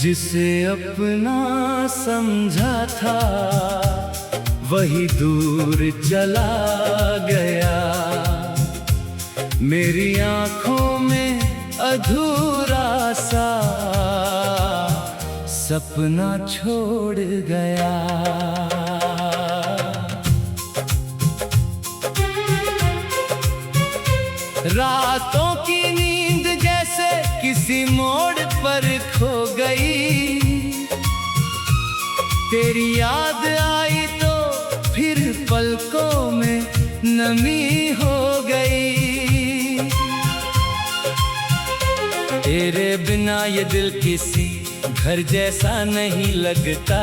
जिसे अपना समझा था वही दूर चला गया। मेरी आंखों में अधूरा सा सपना छोड़ गया। रातों की नींद जैसे किसी मोड़ पर खो गई। तेरी याद आई तो फिर पलकों में नमी हो गई। तेरे बिना ये दिल किसी घर जैसा नहीं लगता।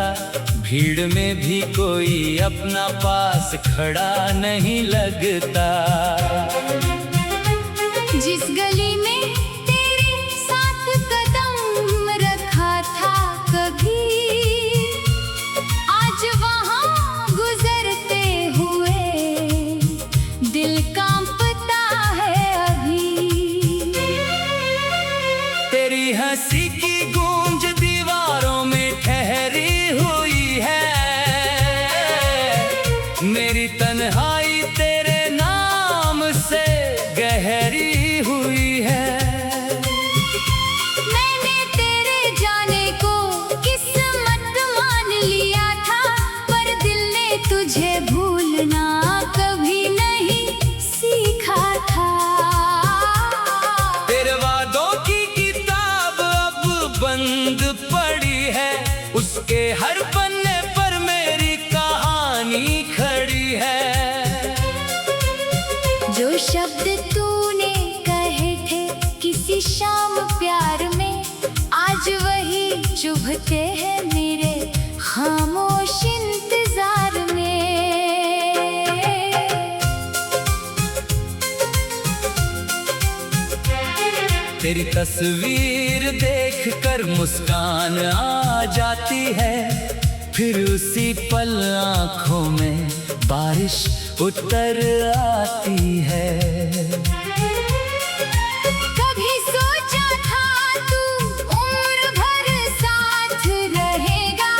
भीड़ में भी कोई अपना पास खड़ा नहीं लगता। जिस गली में तेरे साथ कदम रखा था कभी, आज वहाँ गुजरते हुए दिल कांपता है अभी। तेरी हंसी की गूंज दीवारों में ठहरी हुई है। मेरी तन्हाई तेरे नाम से गहरी हुई है। मैंने तेरे जाने को किस्मत मान लिया था, पर दिल ने तुझे भूलना कभी नहीं सीखा था। तेरे वादों की किताब अब बंद पड़ी है। उसके हर पन्ने पर मेरी कहानी खड़ी है। जो शब्द तूने कहे थे किसी शाम प्यार में, आज वही चुभते हैं मेरे खामोश इंतजार में। तेरी तस्वीर देखकर मुस्कान आ जाती है। फिर उसी पल आँखों में बारिश उतर आती है। कभी सोचा था तू उम्र भर साथ रहेगा,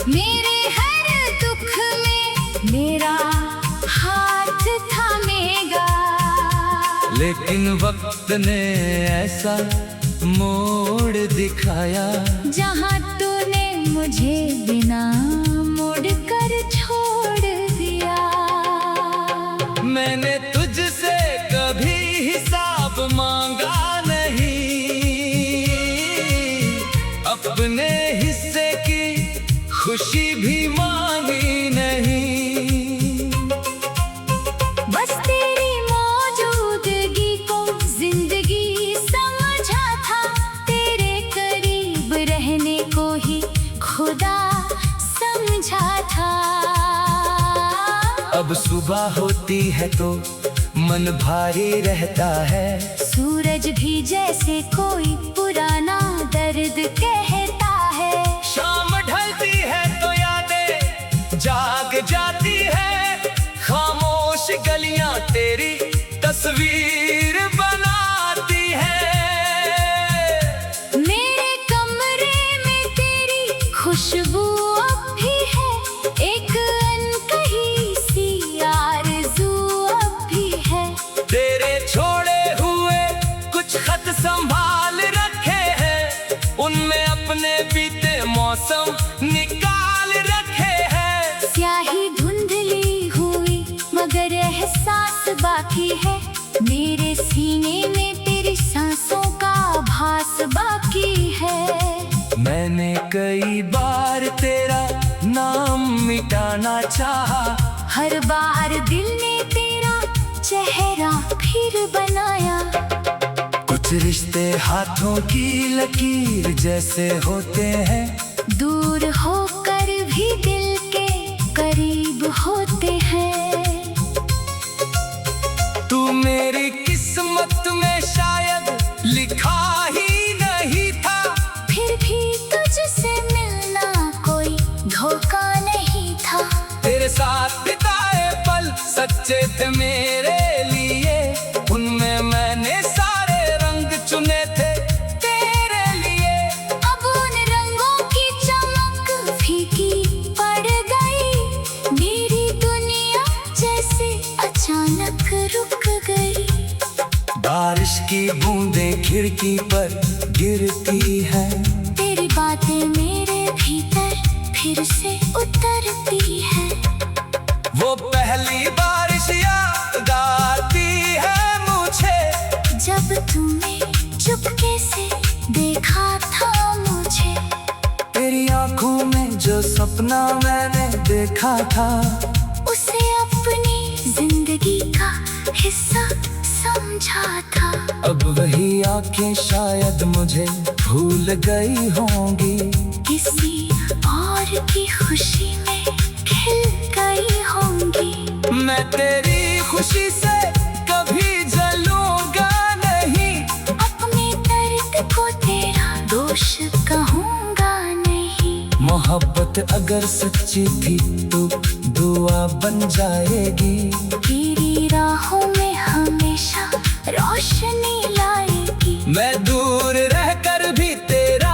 मेरे हर दुख में मेरा हाथ थामेगा। लेकिन वक्त ने ऐसा मोड़ दिखाया, जहाँ तूने मुझे बिना मोड़ कर छोड़ दिया। मैंने तुझसे कभी हिसाब मांगा नहीं। अपने हिस्से की खुशी भी मांगी नहीं। बस तेरी मौजूदगी को जिंदगी समझा था, तेरे करीब रहने को ही खुदा समझा था। अब सुबह होती है तो मन भारी रहता है। सूरज भी जैसे कोई पुराना दर्द कहता है। शाम ढलती है तो यादें जाग जाती है। खामोश गलियां तेरी तस्वीर बनाती है। मेरे कमरे में तेरी खुशबू अब भी है, एक अनकही सी आरज़ू अब भी है। तेरे छोड़े हुए कुछ खत संभाल रखे हैं। उनमें अपने बीते मौसम निकाल रखे हैं। स्याही धुंधली हुई मगर एहसास बाकी है। मेरे सीने में तेरी सांसों का आभास बाकी है। मैंने कई बार तेरा नाम मिटाना चाहा, हर बार दिल ने तेरा चेहरा फिर बनाया। कुछ रिश्ते हाथों की लकीर जैसे होते हैं। दूर होकर भी दिल के करीब होते हैं। तू मेरी किस्मत में शायद लिखा ही नहीं था। फिर भी तुझसे मिलना कोई धोखा नहीं था। तेरे साथ बिताए पल सच्चे थे मेरे लिए। उनमें मैंने सारे रंग चुने थे तेरे लिए। अब उन रंग बूंदें खिड़की पर गिरती है। तेरी बातें मेरे भीतर फिर से उतरती है। वो पहली बारिश याद आती है मुझे, जब तूने चुपके से देखा था मुझे। तेरी आंखों में जो सपना मैंने देखा था, उसे अपनी जिंदगी का हिस्सा समझा था। अब वही आंखें शायद मुझे भूल गई होंगी, किसी और की खुशी में खिल गई होंगी। मैं तेरी खुशी से कभी जलूंगा नहीं, अपने दर्द को तेरा दोष कहूँगा नहीं। मोहब्बत अगर सच्ची थी तो दुआ बन जाएगी, तेरी राहों में हमेशा रोशनी लाएगी। मैं दूर रहकर भी तेरा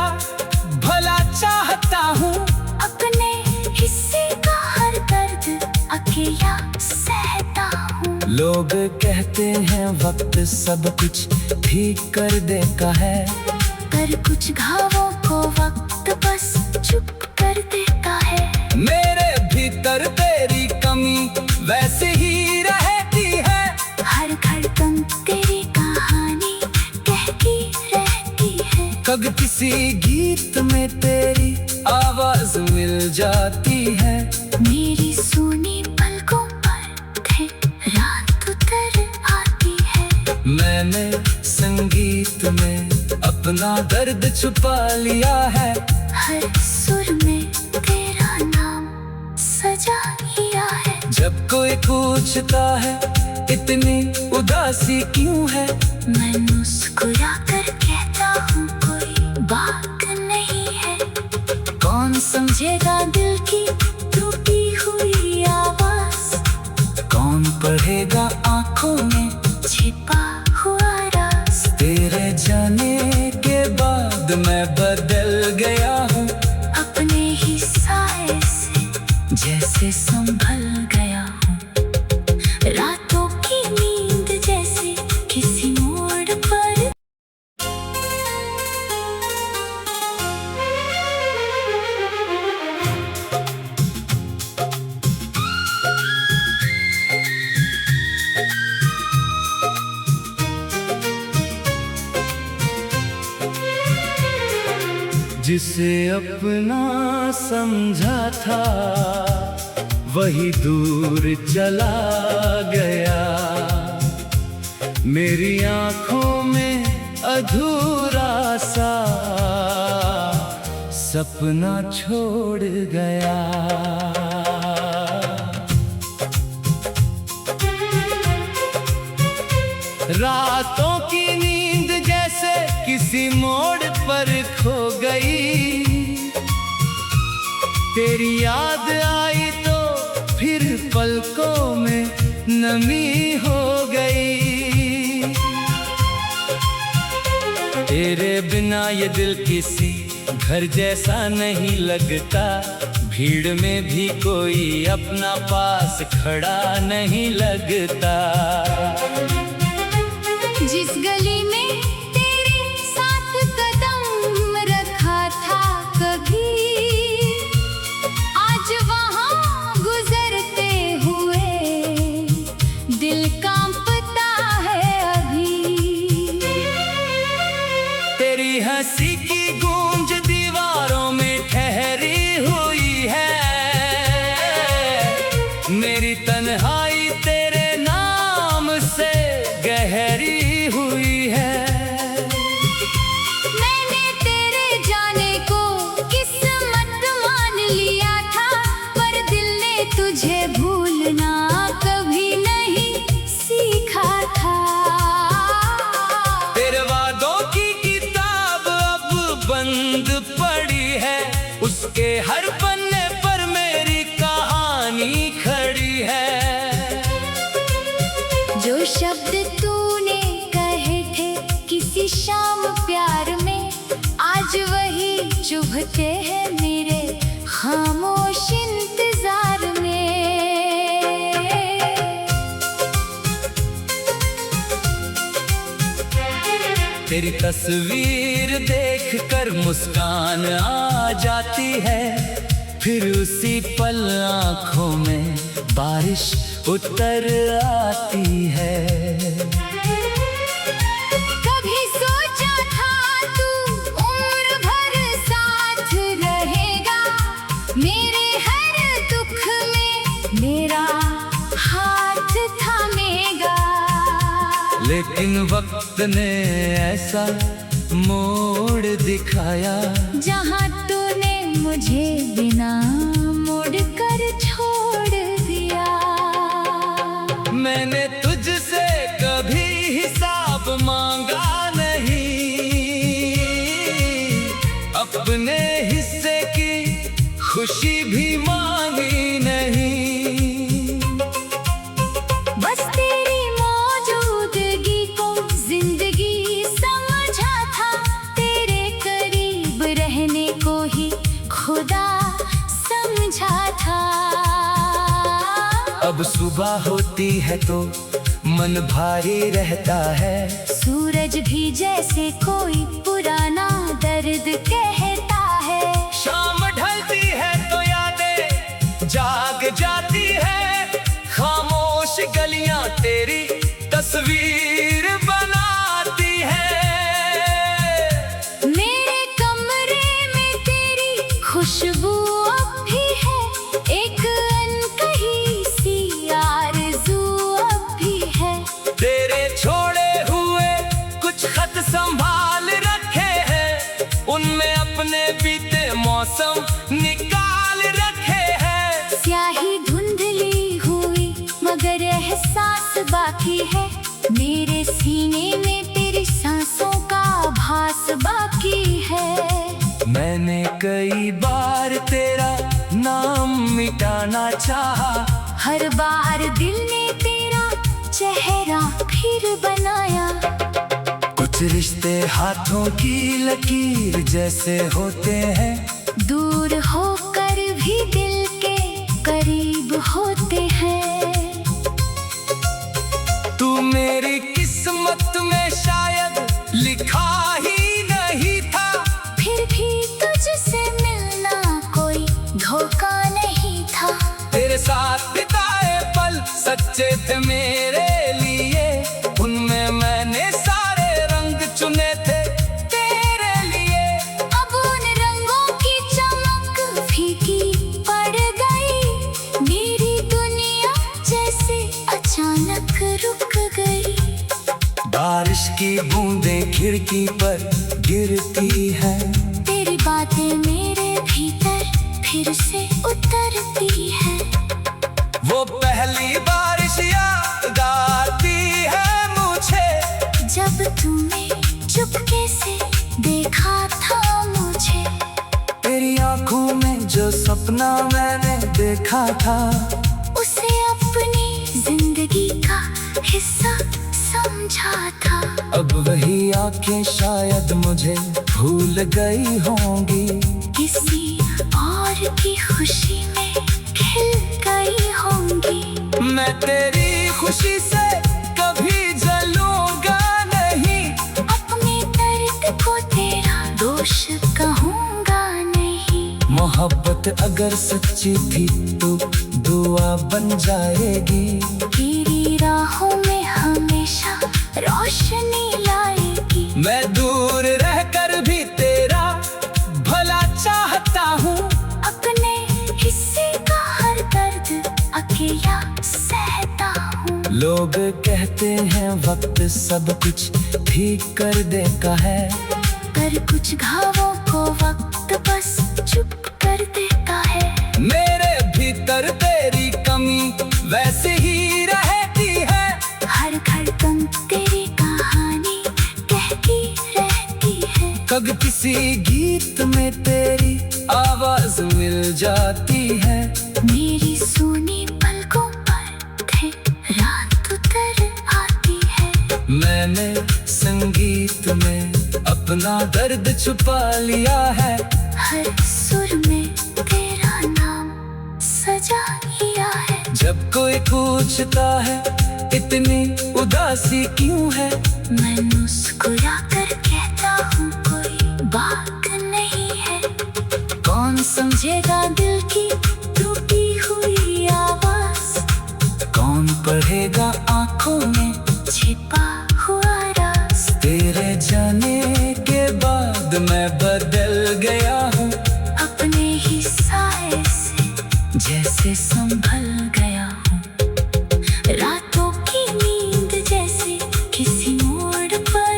भला चाहता हूँ, अपने हिस्से का हर दर्द अकेला सहता हूँ। लोग कहते हैं वक्त सब कुछ ठीक कर देता है, पर कुछ घावों को वक्त बस चुप कर देता है। मेरे भीतर तेरी कमी वैसे ही रहती है, हर धड़कन तेरी कहानी कहती रहती है। कब किसी गीत में तेरी आवाज मिल जाती है। मेरी सुनी पलकों पर थे रात उतर आती है। मैंने संगीत में अपना दर्द छुपा लिया है, हर सुर में तेरा नाम सजा लिया है। जब कोई पूछता है इतनी उदासी क्यों है, मैं मुस्कुरा कर कहता हूँ कोई बात नहीं है। कौन समझेगा दिल की टूटी हुई आवाज, कौन पढ़ेगा आंखों में छिपा हुआ राज। तेरे जाने के बाद मैं बदल गया हूँ, अपने ही साए से जैसे संभल गया हूँ। रातों की नींद जैसे किसी मोड़ पर। जिसे अपना समझा था वही दूर चला गया, मेरी आंखों में अधूरा सा सपना छोड़ गया। रातों की नींद जैसे किसी मोड़ पर खो गई, तेरी याद आई तो फिर पलकों में नमी हो गई। तेरे बिना ये दिल किसी घर जैसा नहीं लगता, भीड़ में भी कोई अपना पास खड़ा नहीं लगता। जिस गली में तेरे साथ कदम रखा था कभी, आज वहाँ गुजरते हुए दिल कांपता है अभी। तेरी हंसी की गूंज दीवारों में ठहरी हुई है, मेरी तन्हाई तेरे नाम से गहरी हुई है। मैंने तेरे जाने को किस्मत मान लिया था, पर दिल ने तुझे भूलना कभी नहीं सीखा था। तेरे वादों की किताब अब बंद पड़ी है, उसके हर पन्ने पर मेरी कहानी खड़ी है। जो शब्द तूने कहे थे किसी शाम प्यार में, आज वही चुभते हैं मेरे खामोश इंतजार में। तेरी तस्वीर देखकर मुस्कान आ जाती है, फिर उसी पल आँखों में बारिश उतर आती है। कभी सोचा था तू उम्र भर साथ रहेगा, मेरे हर दुख में मेरा हाथ थामेगा। लेकिन वक्त ने ऐसा मोड़ दिखाया, जहाँ तूने मुझे बिना मोड़ कर छोड़ दिया। मैंने तुझसे कभी हिसाब मांगा नहीं, अपने हिस्से की खुशी भी मांगी नहीं। बस तेरी मौजूदगी को जिंदगी समझा था, तेरे करीब रहने को ही खुदा समझा था। अब सुबह होती है तो मन भारी रहता है, सूरज भी जैसे कोई पुराना दर्द कहता है। शाम ढलती है तो यादें जाग जाती है, खामोश गलियां तेरी तस्वीर बनाती है। मेरे कमरे में तेरी खुशबू अब भी है, एक अनकही सी आरज़ू अब भी है। तेरे छोड़े हुए कुछ खत संभाल रखे हैं, उनमें अपने बीते मौसम निकाल रखे हैं। स्याही धुंधली हुई मगर एहसास बाकी है, मेरे सीने में तेरी सांसों का आभास बाकी है। मैंने कई बार तेरा नाम मिटाना चाहा, हर बार दिल ने तेरा चेहरा फिर बनाया। कुछ रिश्ते हाथों की लकीर जैसे होते हैं, दूर होकर भी दिल के करीब होते हैं। तू मेरी किस्मत में शायद लिखा ही नहीं था, फिर भी तुझसे मिलना कोई धोखा नहीं था। तेरे साथ बिताए पल सच्चे थे मेरे लिए, उनमें मैंने सारे रंग चुने थे तेरे लिए। अब उन रंगों की चमक फीकी पड़ गई, मेरी दुनिया जैसे अचानक रुक गई। बारिश की बूंदें खिड़की पर गिरती हैं, तेरी बातें मेरे भीतर फिर से उतरती है। वो पहली बारिश याद आती है मुझे, जब तूने चुपके से देखा था मुझे। तेरी आंखों में जो सपना मैंने देखा था, उसे अपनी जिंदगी का हिस्सा समझा था। अब वही आंखें शायद मुझे भूल गई होंगी, किसी और की खुशी में खिल गई होंगी। मैं तेरी खुशी से कभी जलूंगा नहीं, अपने दर्द को तेरा दोष कहूँगा नहीं। मोहब्बत अगर सच्ची थी तो दुआ बन जाएगी, तेरी राहों में हमेशा रोशनी लाएगी। मैं दूर रहकर भी तेरा भला चाहता हूँ, अपने हिस्से का हर दर्द अकेला सहता हूँ। लोग कहते हैं वक्त सब कुछ ठीक कर देता है, पर कुछ घावों को वक्त बस चुप कर देता है। मेरे भीतर तेरी कमी वैसे ही रहती है, हर धड़कन तेरी कहानी कहती रहती है। कब किसी गीत में तेरी आवाज मिल जाती है, मेरी सोनी पलकों पर थे रात उतर आती है। मैंने संगीत में अपना दर्द छुपा लिया है, हर सुर में तेरा नाम सजा लिया है। जब कोई पूछता है इतनी उदासी क्यों है, मैं मुस्कुरा कर कह बुझेगा दिल की टूटी हुई आवाज, कौन पढ़ेगा आंखों में छिपा हुआ राज। तेरे जाने के बाद मैं बदल गया हूँ, अपने ही साए से जैसे संभल गया हूँ। रातों की नींद जैसे किसी मोड़ पर।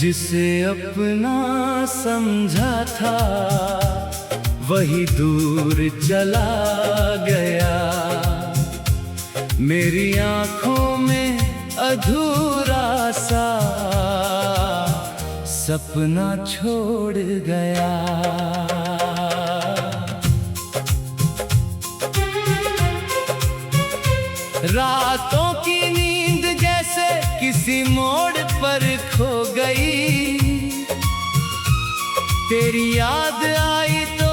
जिसे अपना समझा था वही दूर चला गया, मेरी आंखों में अधूरा सा सपना छोड़ गया। रातों की नींद जैसे किसी मोड़ पर खो गई, तेरी याद आई तो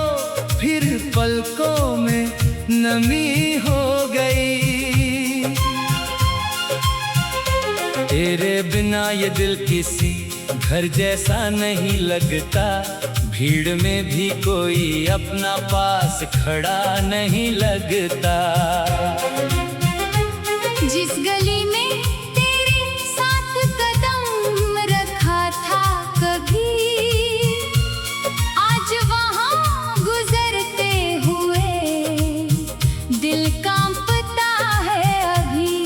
फिर पलकों में नमी हो गई। तेरे बिना ये दिल किसी घर जैसा नहीं लगता, भीड़ में भी कोई अपना पास खड़ा नहीं लगता। जिस गली में तेरे साथ कदम रखा था कभी, आज वहाँ गुजरते हुए दिल कांपता है अभी।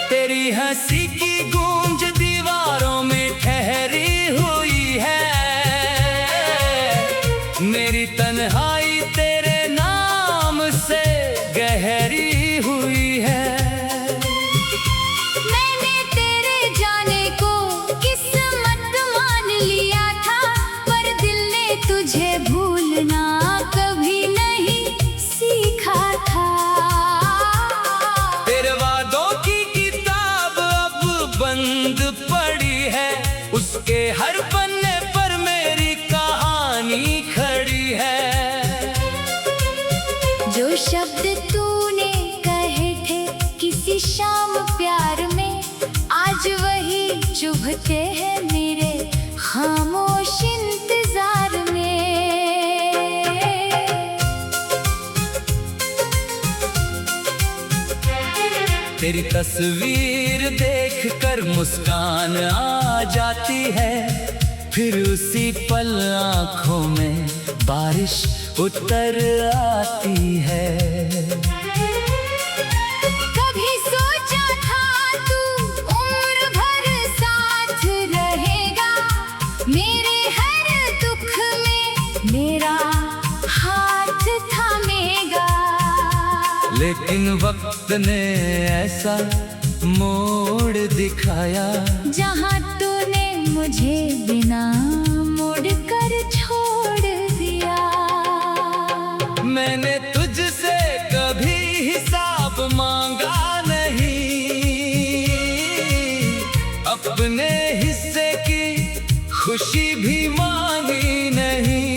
तेरी हंसी की गूंज दीवारों में ठहरी हुई है, मेरी तन्हाई तेरे नाम से गहरी हुई है। मैंने तेरे जाने को किस्मत मान लिया था, पर दिल ने तुझे भूलना कभी नहीं सीखा था। तेरे वादों की किताब अब बंद पड़ी है, उसके हर पन्ने पर मेरी कहानी खड़ी है। जो शब्द तूने कहे थे किसी शाम प्यार में, आज वही चुभते हैं मेरे खामोश इंतजार में। तेरी तस्वीर देखकर मुस्कान आ जाती है, फिर उसी पल आँखों में बारिश उतर आती है। कभी सोचा था तू उम्र भर साथ रहेगा, मेरे हर दुख में मेरा हाथ थामेगा। लेकिन वक्त ने ऐसा मोड़ दिखाया, जहाँ तूने मुझे बिना मोड़ कर छोड़ दिया। मैंने तुझसे कभी हिसाब मांगा नहीं, अपने हिस्से की खुशी भी मांगी नहीं।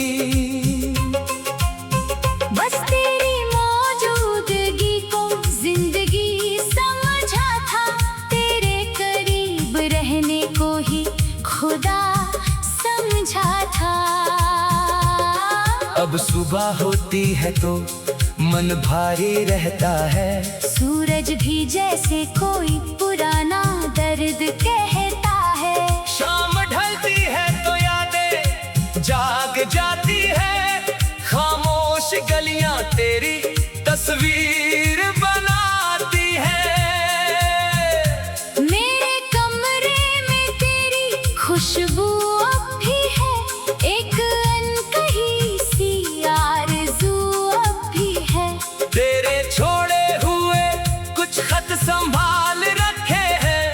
बस तेरी मौजूदगी को जिंदगी समझा था, तेरे करीब रहने को ही खुदा समझा था। अब सुबह होती है तो मन भारी रहता है, सूरज भी जैसे कोई पुराना दर्द कहता है। शाम ढलती है तो यादें जाग जाती है, खामोश गलियां तेरी तस्वीर बनाती है। मेरे कमरे में तेरी खुशबू अब भी है, एक अनकही सी आरज़ू अब भी है। तेरे छोड़े हुए कुछ खत संभाल रखे हैं,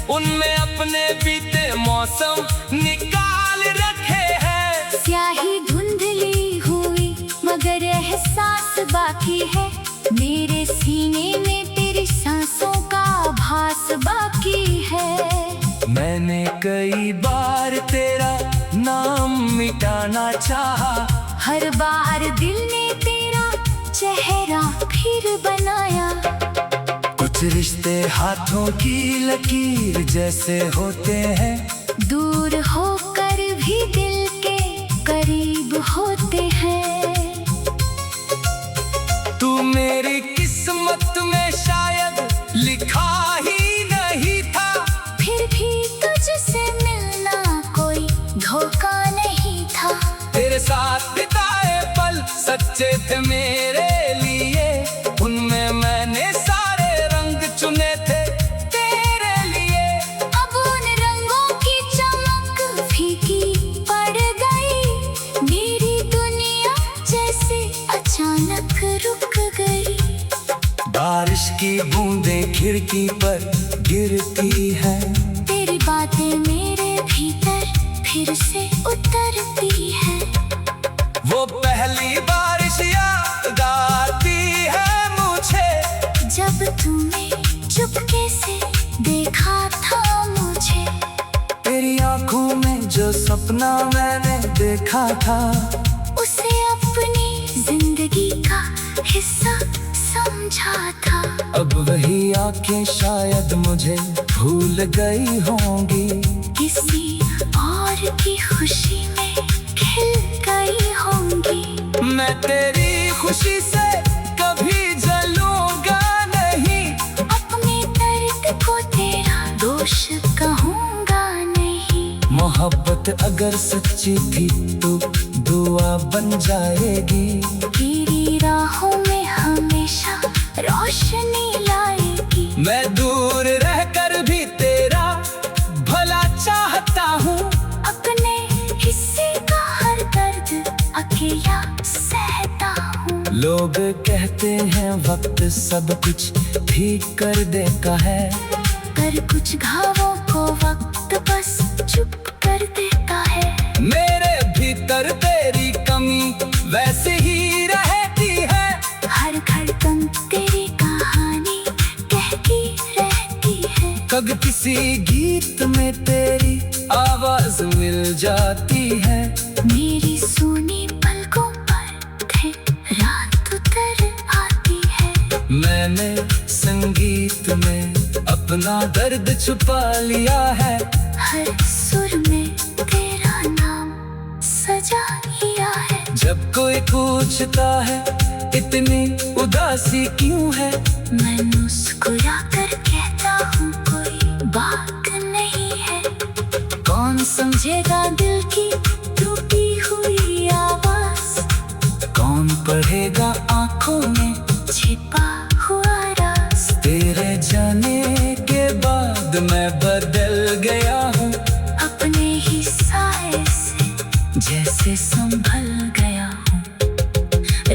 उनमें अपने बीते मौसम निकाल रखे हैं। स्याही धुंधली हुई मगर एहसास बाकी है, मेरे सीने में तेरी सांसों का आभास बाकी है। मैंने कई बार तेरा जाना चाहा। हर बार दिल ने तेरा चेहरा फिर बनाया। कुछ रिश्ते हाथों की लकीर जैसे होते हैं, दूर होकर भी दिल के करीब होते हैं। तू मेरी किस्मत में शायद लिखा ही नहीं था, फिर भी तुझसे मिलना कोई धोखा नहीं था। तेरे साथ बिताए पल सच्चे थे मेरे लिए, उनमें मैंने सारे रंग चुने थे तेरे लिए। अब उन रंगों की चमक फीकी पड़ गई, मेरी दुनिया जैसे अचानक रुक गई। बारिश की बूंदें खिड़की पर गिरती है, तेरी बातें मेरे भीतर फिर से उतरती है। वो पहली बारिश याद आती है मुझे, जब तूने चुपके से देखा था मुझे। तेरी आंखों में जो सपना मैंने देखा था, उसे अपनी जिंदगी का हिस्सा समझा था। अब वही आंखें शायद मुझे भूल गई होंगी, किसी और की खुशी में खिल गई होंगी। मैं तेरी खुशी से कभी जलूंगा नहीं, अपने दर्द को तेरा दोष कहूँगा नहीं। मोहब्बत अगर सच्ची थी तो दुआ बन जाएगी, तेरी राहों में हमेशा रोशनी लाएगी। मैं दूर रहकर भी तेरा भला चाहता हूँ, अपने हिस्से का हर दर्द अकेला सहता हूँ। लोग कहते हैं वक्त सब कुछ ठीक कर देता है, पर कुछ घावों को वक्त बस चुप कर देता है। मेरे भीतर तेरी कमी वैसे ही रहती है, हर धड़कन तेरी कहानी कहती रहती है। कब किसी गीत में तेरी आवाज मिल जाती है, मेरी सोनी पलकों पर थे रात उतर आती है। मैंने संगीत में अपना दर्द छुपा लिया है, हर सुर में तेरा नाम सजा लिया है। जब कोई पूछता है इतनी उदासी क्यों है, मैं मुस्कुरा कर कहता हूँ कोई बात नहीं है। कौन समझेगा दिल की टूटी हुई आवाज, कौन पढ़ेगा आंखों में छिपा हुआ राज। तेरे जाने के बाद मैं बदल गया हूँ, अपने ही साए से जैसे संभल गया हूँ।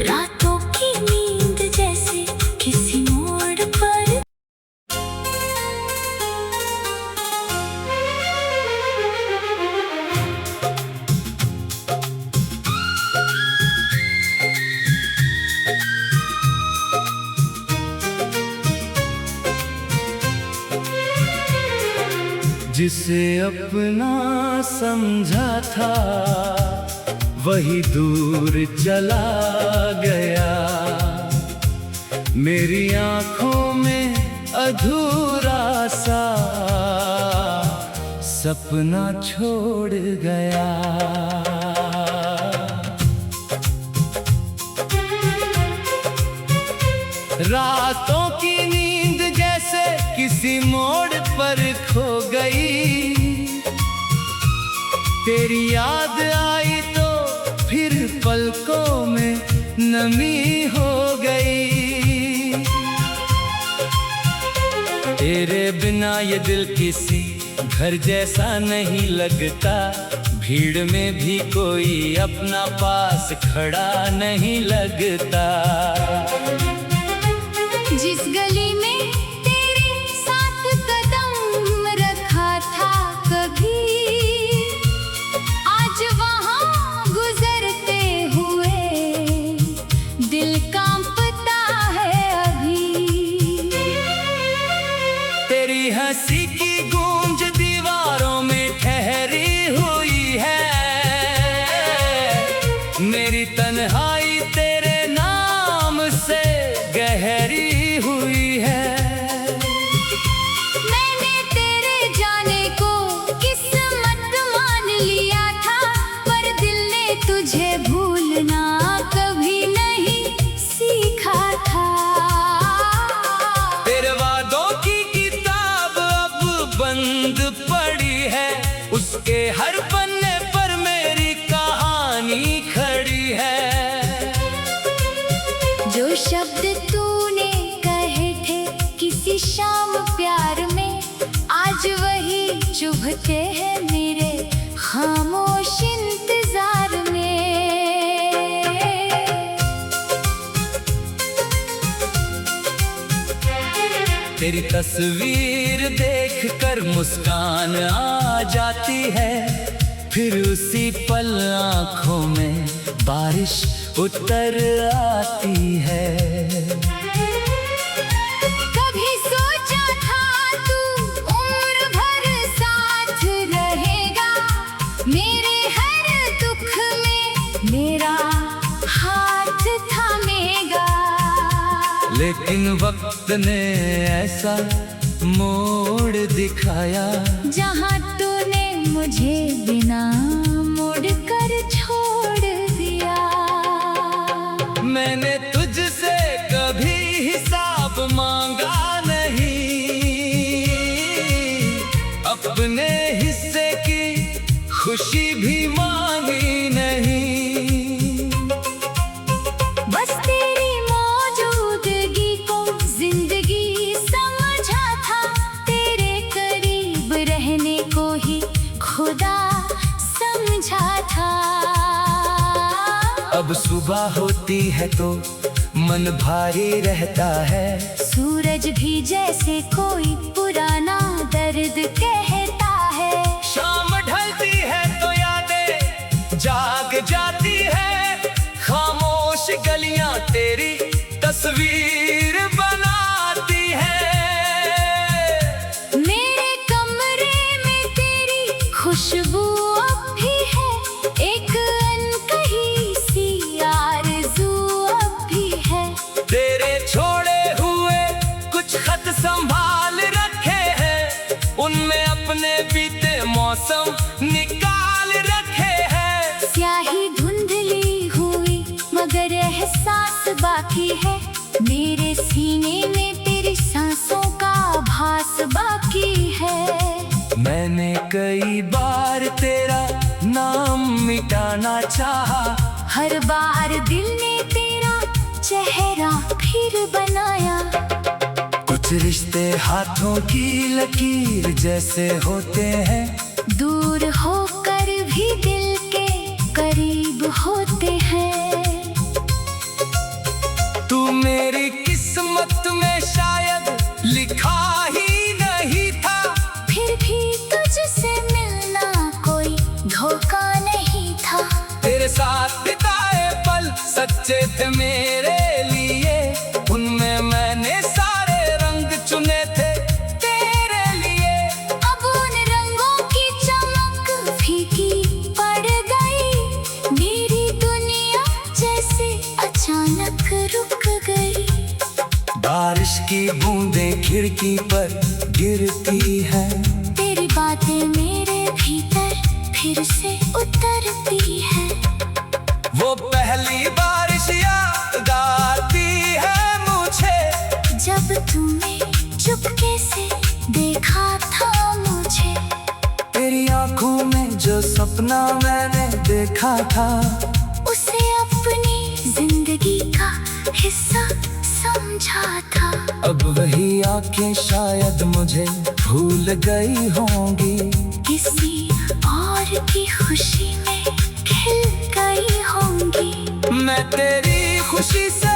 रातों की नींद जैसे किसी मोड़ पर। जिसे अपना समझा था वही दूर चला गया, मेरी आंखों में अधूरा सा सपना छोड़ गया। रातों की नींद जैसे किसी मोड़ पर खो गई, तेरी याद आई तो फिर पलकों में नमी हो गई। तेरे बिना ये दिल किसी घर जैसा नहीं लगता, भीड़ में भी कोई अपना पास खड़ा नहीं लगता। जिस गली में तेरे साथ कदम रखा था कभी, आज वहाँ गुजरते हुए दिल कांपता है अभी। तेरी हंसी की गूंज दीवारों में ठहरी हुई है, बंद पड़ी है, उसके हर पन्ने पर मेरी कहानी खड़ी है। जो शब्द तूने कहे थे किसी शाम प्यार में, आज वही चुभते हैं मेरे खामोश इंतजार में। तेरी तस्वीर देखकर मुस्कान आ जाती है, फिर उसी पल आँखों में बारिश उतर आती है। कभी सोचा था तू उम्र भर साथ रहेगा, मेरे हर दुख में मेरा हाथ थामेगा। लेकिन वक्त ने ऐसा मोड़ दिखाया, जहाँ तूने मुझे बिना मोड़ कर छोड़ दिया। मैंने तुझसे कभी हिसाब मांगा नहीं, अपने हिस्से की खुशी भी मांगी नहीं। बस तेरी मौजूदगी को जिंदगी समझा था, तेरे करीब रहने को ही खुदा समझा था। अब सुबह होती है तो मन भारी रहता है, सूरज भी जैसे कोई पुराना दर्द कहता है। शाम ढलती है तो यादें जाग जाती है, खामोश गलियां तेरी तस्वीर बनाती है। मेरे कमरे में तेरी खुशबू अब भी है, एक अनकही सी आरज़ू अब भी है। तेरे छोड़े हुए कुछ खत संभाल रखे हैं, उनमें अपने बीते मौसम निकाल रखे हैं। स्याही धुंधली हुई मगर एहसास बाकी है, मेरे सीने में तेरी सांसों का आभास बाकी है। मैंने कई बार तेरा नाम मिटाना चाहा, हर बार दिल ने तेरा चेहरा फिर बनाया। कुछ रिश्ते हाथों की लकीर जैसे होते हैं, दूर होकर भी दिल के करीब होते हैं। तू मेरी किस्मत में शायद लिखा ही नहीं था, फिर भी तुझसे मिलना कोई धोखा नहीं था। तेरे साथ बिताए पल सच्चे थे मेरे लिए, उनमें मैंने सारे रंग चुने थे तेरे लिए। अब उन रंगों की चमक फीकी पड़ गई, मेरी दुनिया जैसे अचानक रुक गई। बारिश की बूंदें खिड़की पर गिरती है, तेरी बातें मेरे भीतर फिर से उतरती है। वो पहली बारिश याद आती है मुझे, जब तूने चुपके से देखा था मुझे। तेरी आंखों में जो सपना मैंने देखा था, उसे अपनी जिंदगी का हिस्सा समझा था। अब वही आंखें शायद मुझे भूल गई होंगी, किसी और की खुशी में खिल गई होंगी। मैं तेरी खुशी से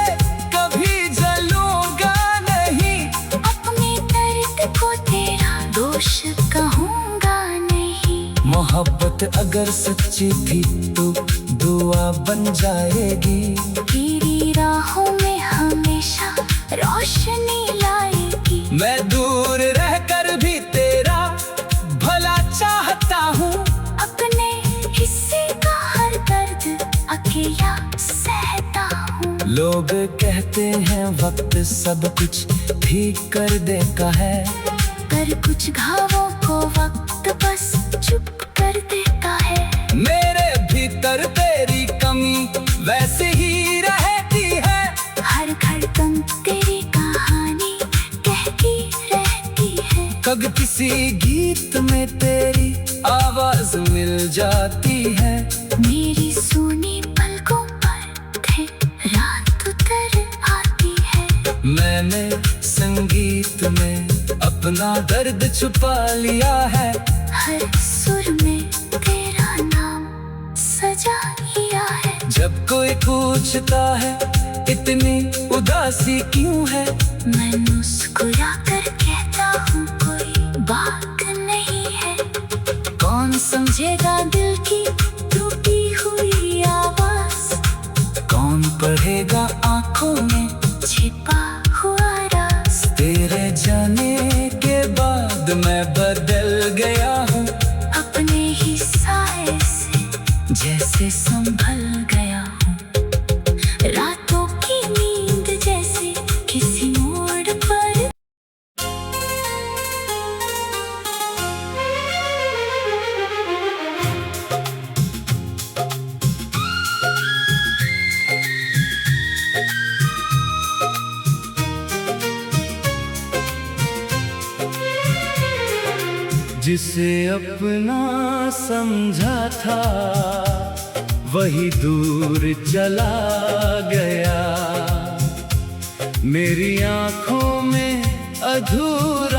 कभी जलूंगा नहीं, अपने दर्द को तेरा दोष कहूँगा नहीं। मोहब्बत अगर सच्ची थी तो दुआ बन जाएगी, तेरी राहों में हमेशा रोशनी लाएगी। मैं दूर रहकर भी तेरा भला चाहता हूँ, अपने हिस्से का हर दर्द अकेला सहता हूँ। लोग कहते हैं वक्त सब कुछ ठीक कर देता है, पर कुछ घावों को वक्त बस चुप कर देता है। मेरे भीतर तेरी कमी वैसे ही रहती है, हर धड़कन तेरी कहानी कहती रहती है। कब किसी किसी गीत में तेरी आवाज मिल जाती है। मेरी सोनी पलकों पर थे रात उतर आती है। मैंने संगीत में अपना दर्द छुपा लिया है। हर सुर में तेरा नाम सजा लिया है। जब कोई पूछता है इतनी उदासी क्यों है, मैं मुस्कुरा कर कहता हूँ कोई बात नहीं है। कौन समझेगा दिल की टूटी हुई आवाज, कौन पढ़ेगा आंखों में छिपा हुआ राज। तेरे जाने के बाद मैं बदल गया हूँ, अपने ही साए से जैसे संभल गया हूँ। रातों की नींद जैसे किसी मोड़ पर। जिसे अपना समझा था वही दूर चला गया। मेरी आंखों में अधूरा